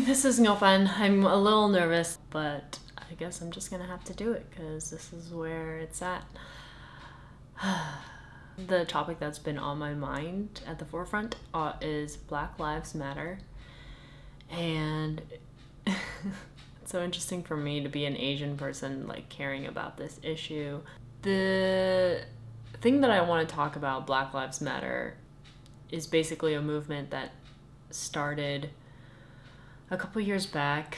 this is no fun. I'm a little nervous, but I guess I'm just gonna have to do it because this is where it's at. The topic that's been on my mind at the forefront is Black Lives Matter. And it's so interesting for me to be an Asian person, like, caring about this issue. The thing that I want to talk about, Black Lives Matter, is basically a movement that started a couple years back.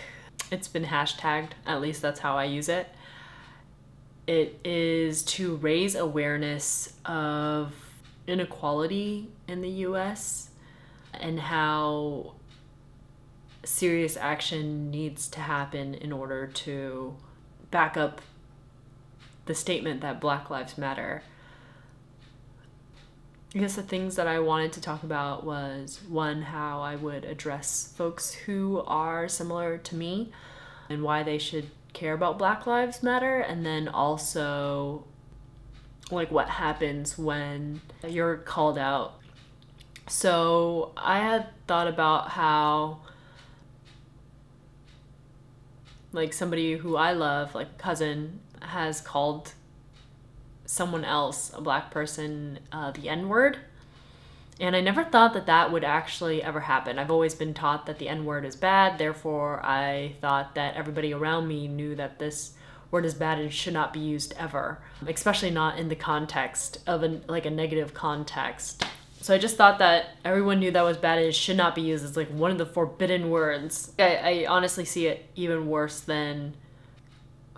It's been hashtagged, at least that's how I use it. It is to raise awareness of inequality in the US and how serious action needs to happen in order to back up the statement that Black Lives Matter. I guess the things that I wanted to talk about was, one, how I would address folks who are similar to me and why they should care about Black Lives Matter, and then also like what happens when you're called out. So I had thought about how, like, somebody who I love, like a cousin, has called someone else, a Black person, the N-word. And I never thought that that would actually ever happen. I've always been taught that the N-word is bad, therefore I thought that everybody around me knew that this word is bad and should not be used ever, especially not in the context of a negative context. So I just thought that everyone knew that was bad and it should not be used as like one of the forbidden words. I honestly see it even worse than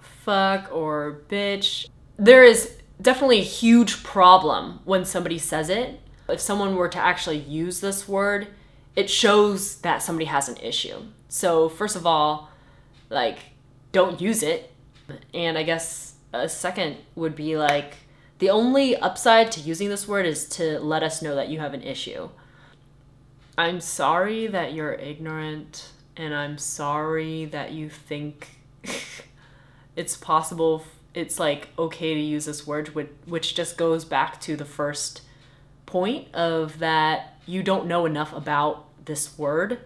fuck or bitch. There is definitely a huge problem when somebody says it. If someone were to actually use this word, it shows that somebody has an issue. So first of all, like, don't use it. And I guess a second would be like, the only upside to using this word is to let us know that you have an issue. I'm sorry that you're ignorant, and I'm sorry that you think it's possible, it's like okay to use this word, which just goes back to the first point of that you don't know enough about this word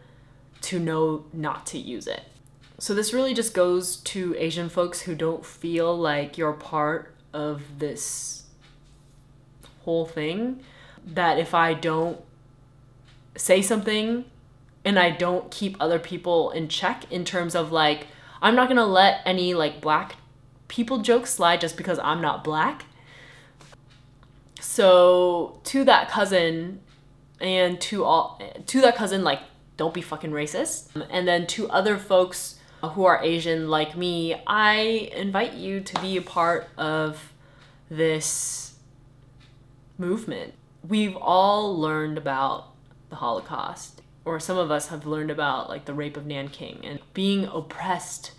to know not to use it. So this really just goes to Asian folks who don't feel like you're part of this whole thing, that if I don't say something and I don't keep other people in check in terms of like, I'm not gonna let any like Black people jokes slide just because I'm not Black. So to that cousin, and to that cousin, like, don't be fucking racist. And then to other folks who are Asian like me, I invite you to be a part of this movement. We've all learned about the Holocaust, or some of us have learned about like the rape of Nanking and being oppressed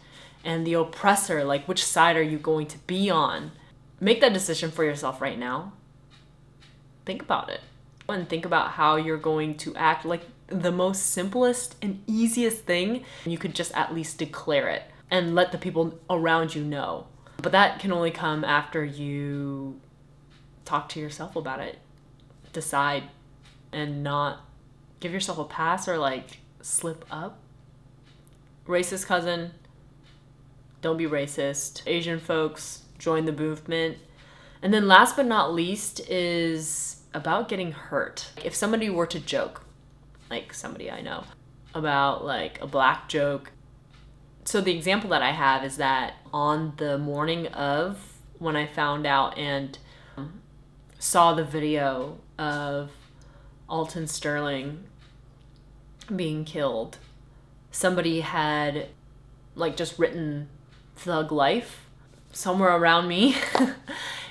and the oppressor. Like, which side are you going to be on? Make that decision for yourself right now. Think about it and think about how you're going to act. Like, the most simplest and easiest thing, you could just at least declare it and let the people around you know. But that can only come after you talk to yourself about it, decide, and not give yourself a pass or like slip up. Racist cousin, don't be racist. Asian folks, join the movement. And then last but not least is about getting hurt. If somebody were to joke, like somebody I know, about like a Black joke. So the example that I have is that on the morning of when I found out and saw the video of Alton Sterling being killed, somebody had like just written Thug Life somewhere around me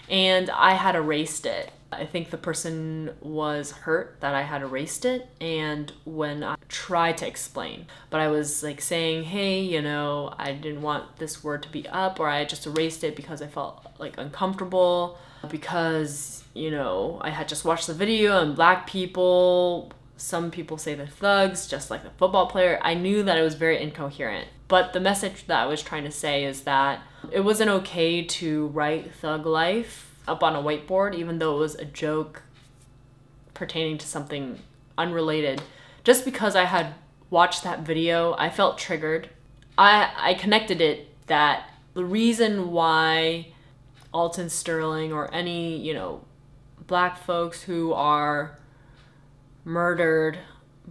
and I had erased it. I think the person was hurt that I had erased it, and when I tried to explain, but I was like saying, hey, you know, I didn't want this word to be up, or I just erased it because I felt like uncomfortable, because, you know, I had just watched the video and Black people, some people say they're thugs, just like the football player. I knew that it was very incoherent, but the message that I was trying to say is that it wasn't okay to write Thug Life up on a whiteboard, even though it was a joke pertaining to something unrelated, just because I had watched that video, I felt triggered. I connected it that the reason why Alton Sterling or any, you know, black folks who are murdered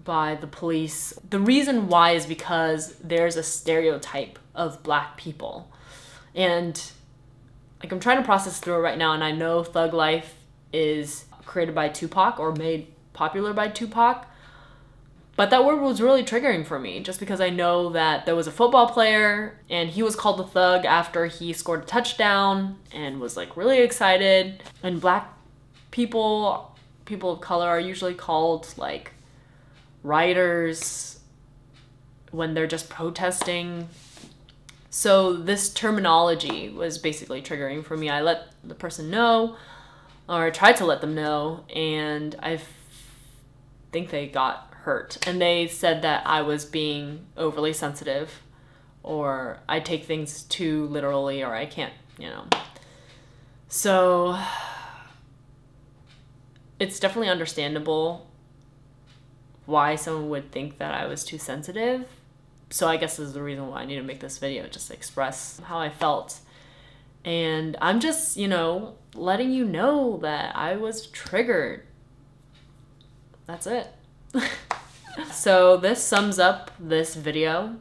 by the police, the reason why is because there's a stereotype of black people. And like, I'm trying to process through it right now, and I know Thug Life is created by Tupac or made popular by Tupac, but that word was really triggering for me just because I know that there was a football player and he was called a thug after he scored a touchdown and was like really excited. And black people of color are usually called like rioters when they're just protesting. So this terminology was basically triggering for me. I let the person know, or I tried to let them know, and I think they got hurt. And they said that I was being overly sensitive, or I take things too literally, or I can't, you know. So it's definitely understandable why someone would think that I was too sensitive. So I guess this is the reason why I need to make this video, just to express how I felt. And I'm just, you know, letting you know that I was triggered. That's it. So this sums up this video.